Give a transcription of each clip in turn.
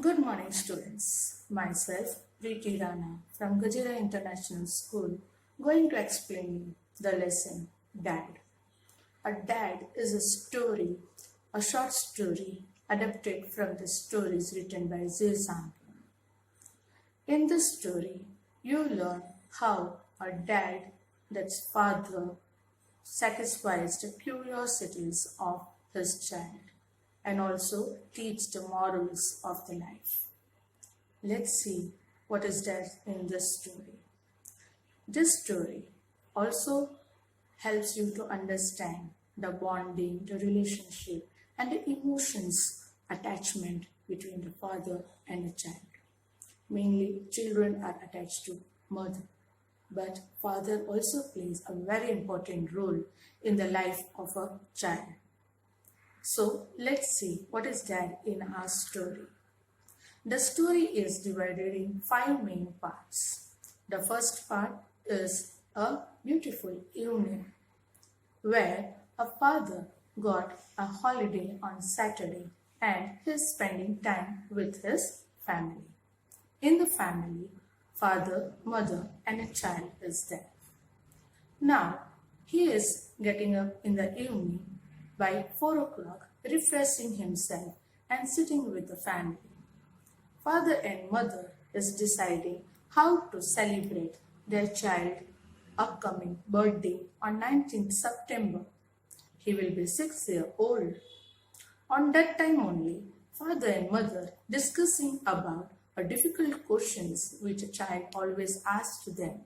Good morning, students. Myself, Priti Rana from Gajera International School, going to explain you the lesson Dad. A Dad is a story, a short story adapted from the stories written by Zirsangkima. In this story, you learn how a dad, that's father, satisfies the curiosities of his child and also teach the morals of the life. Let's see what is there in this story. This story also helps you to understand the bonding, the relationship, and the emotions attachment between the father and the child. Mainly, children are attached to mother, but father also plays a very important role in the life of a child. So let's see what is there in our story. The story is divided in 5 main parts. The first part is a beautiful evening where a father got a holiday on Saturday and is spending time with his family. In the family, father, mother and a child is there. Now, he is getting up in the evening by 4 o'clock, refreshing himself and sitting with the family. Father and mother is deciding how to celebrate their child upcoming birthday on 19th September. He will be 6 years old. On that time only, father and mother discussing about a difficult questions which a child always asks to them.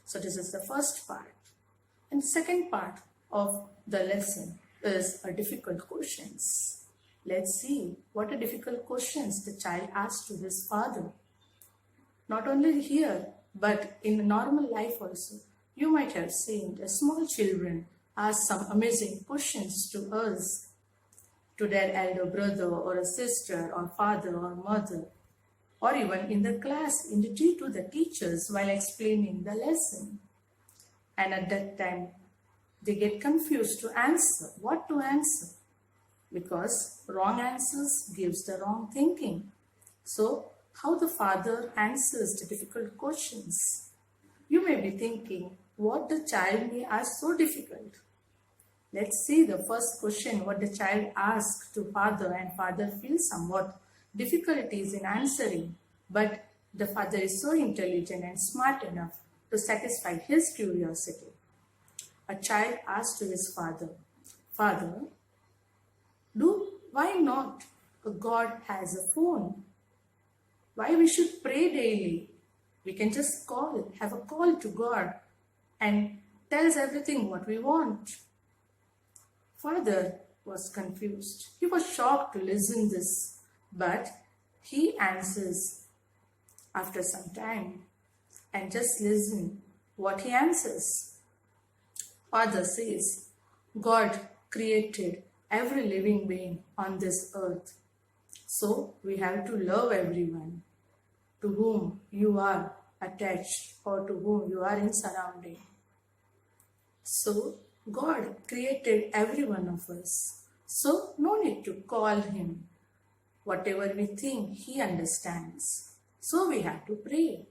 So this is the first part. And second part of the lesson is a difficult questions. Let's see what are difficult questions the child asks to his father. Not only here, but in normal life also, you might have seen the small children ask some amazing questions to us, to their elder brother or a sister or father or mother, or even in the class, to the teachers while explaining the lesson. And at that time, they get confused to answer, what to answer, because wrong answers gives the wrong thinking. So, how the father answers the difficult questions? You may be thinking, what the child may ask so difficult? Let's see the first question, what the child asks to father, and father feels somewhat difficulties in answering, but the father is so intelligent and smart enough to satisfy his curiosity. A child asked to his father, Father, why not God has a phone? Why we should pray daily? We can just have a call to God and tell us everything what we want. Father was confused. He was shocked to listen this, but he answers after some time, and just listen what he answers. Father says, God created every living being on this earth. So we have to love everyone to whom you are attached or to whom you are in surrounding. So God created every one of us. So no need to call him. Whatever we think, he understands. So we have to pray.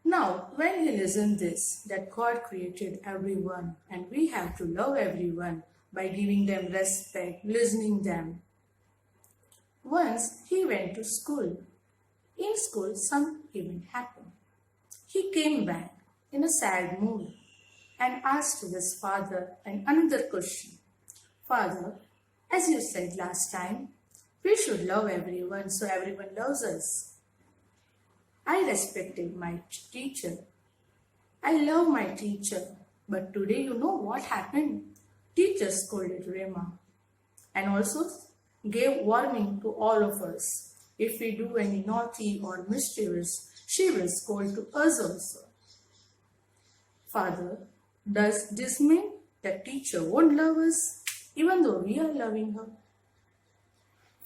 Now, when he listened this, that God created everyone and we have to love everyone by giving them respect, listening them. Once he went to school. In school, some event happened. He came back in a sad mood and asked his father another question. Father, as you said last time, we should love everyone so everyone loves us. I respected my teacher. I love my teacher. But today you know what happened? Teacher scolded Rama and also gave warning to all of us. If we do any naughty or mischievous, she will scold to us also. Father, does this mean that teacher won't love us even though we are loving her?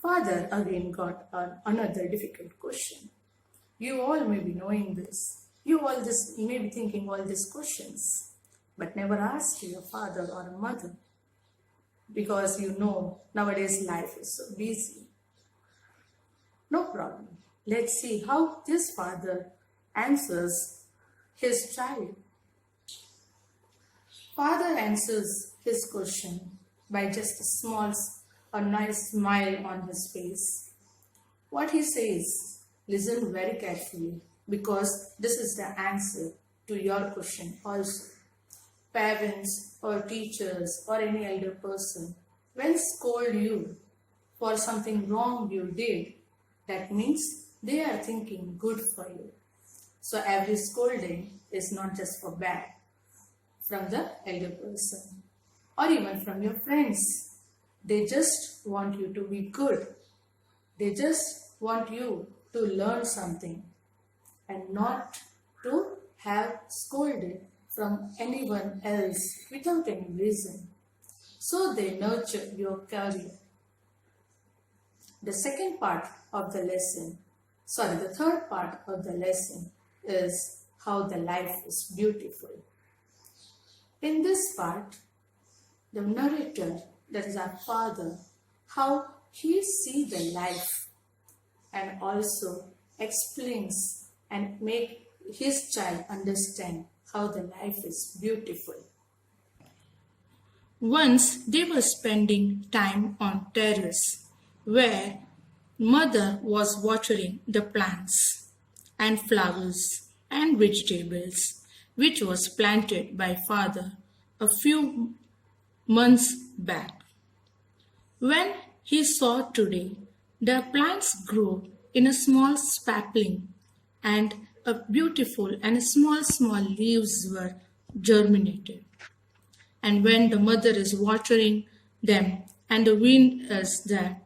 Father again got another difficult question. You all may be knowing this. You all may be thinking all these questions. but never ask your father or a mother because you know nowadays life is so busy. No problem. Let's see how this father answers his child. Father answers his question by just a nice smile on his face. What he says, listen very carefully because this is the answer to your question also. Parents or teachers or any elder person, when scold you for something wrong you did, that means they are thinking good for you. So every scolding is not just for bad from the elder person or even from your friends. They just want you to be good. They just want you to learn something and not to have scolded from anyone else without any reason. So they nurture your career. The third part of the lesson is how the life is beautiful. In this part, the narrator, that is our father, how he sees the life and also explains and make his child understand how the life is beautiful. Once they were spending time on terrace where mother was watering the plants and flowers and vegetables which was planted by father a few months back. When he saw today the plants grow in a small sapling and a beautiful and small leaves were germinated. And when the mother is watering them and the wind is there,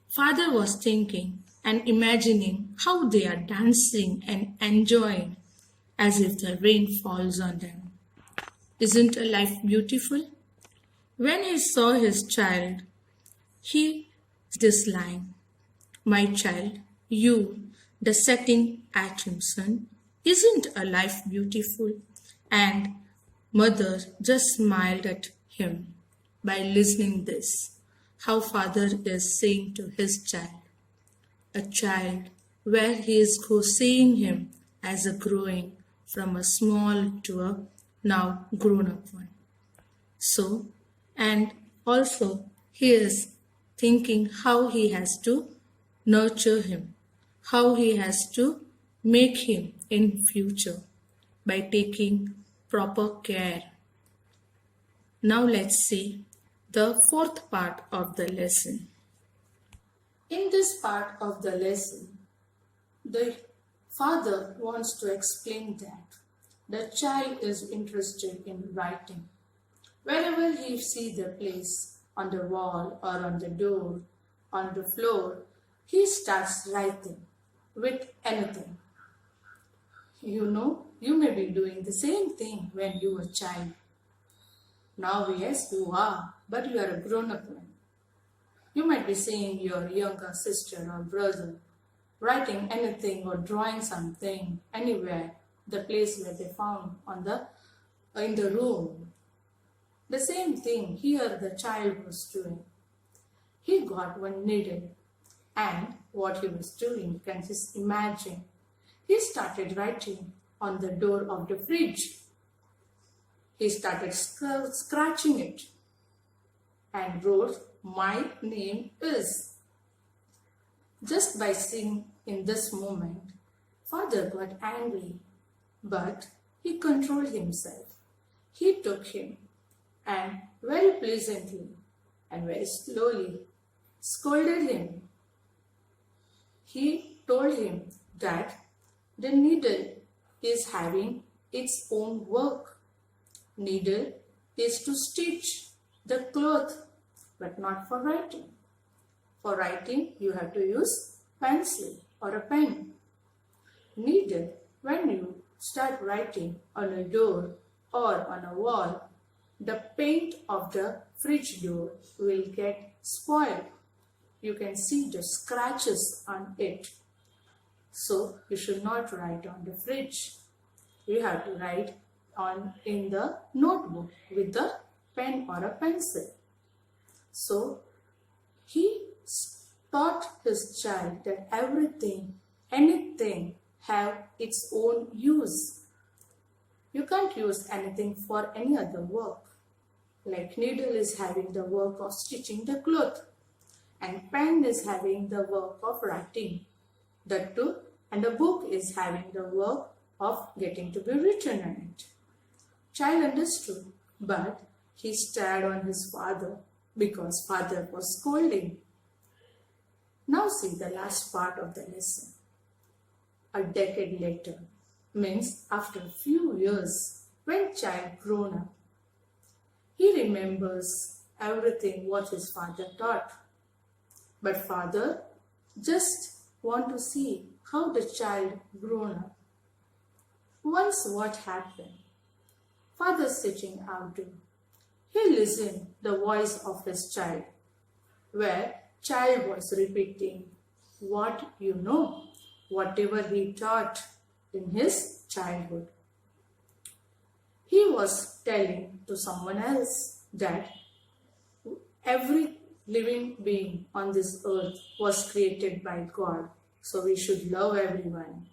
father was thinking and imagining how they are dancing and enjoying as if the rain falls on them. Isn't a life beautiful? When he saw his child, he this line, my child, you, the setting atom sun, isn't a life beautiful? And mother just smiled at him by listening this, how father is saying to his child, a child where he is seeing him as a growing from a small to a now grown up one. So, and also he is thinking how he has to nurture him, how he has to make him in future by taking proper care. Now let's see the fourth part of the lesson. In this part of the lesson, the father wants to explain that the child is interested in writing. Wherever he sees the place, on the wall or on the door, on the floor, he starts writing with anything. You know, you may be doing the same thing when you were a child. Now, yes, you are, but you are a grown-up man. You might be seeing your younger sister or brother writing anything or drawing something anywhere, the place where they found in the room. The same thing here the child was doing. He got one needle and what he was doing, you can just imagine. He started writing on the door of the fridge. He started scratching it and wrote, my name is. Just by seeing in this moment, father got angry, but he controlled himself. He took him and very pleasantly and very slowly scolded him. He told him that the needle is having its own work. Needle is to stitch the cloth, but not for writing. For writing, you have to use pencil or a pen. Needle, when you start writing on a door or on a wall, the paint of the fridge door will get spoiled. You can see the scratches on it. So, you should not write on the fridge. You have to write in the notebook with a pen or a pencil. So he taught his child that everything, anything have its own use. You can't use anything for any other work. Like needle is having the work of stitching the cloth, and pen is having the work of writing. That too, and the book is having the work of getting to be written in it. Child understood, but he stared on his father because father was scolding. Now see the last part of the lesson. A decade later, means after a few years, when child grown up, he remembers everything what his father taught. But father just want to see how the child grown up. Once what happened? Father sitting outdoor. He listened the voice of his child, where child was repeating what you know, whatever he taught in his childhood. He was telling to someone else that every living being on this earth was created by God. So we should love everyone.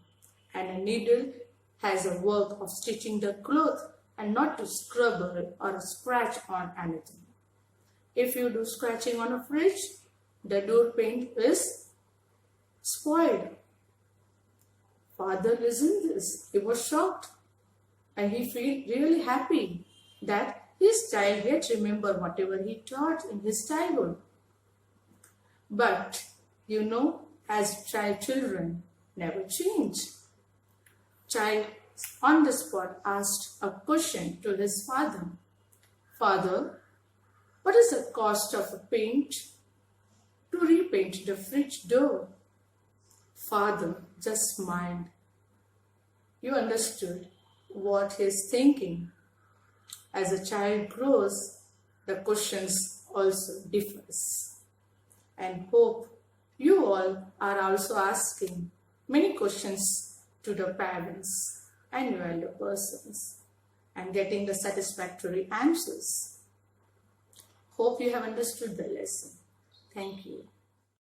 And a needle has a work of stitching the cloth and not to scrub or scratch on anything. If you do scratching on a fridge, the door paint is spoiled. Father listened to this. He was shocked. And he felt really happy that his child yet remember whatever he taught in his childhood. But, as children never change. Child on the spot asked a question to his father. Father, what is the cost of a paint to repaint the fridge door? Father just smiled. You understood what he's thinking. As a child grows, the questions also differs. And hope you all are also asking many questions to the parents and your elder persons and getting the satisfactory answers. Hope you have understood the lesson. Thank you.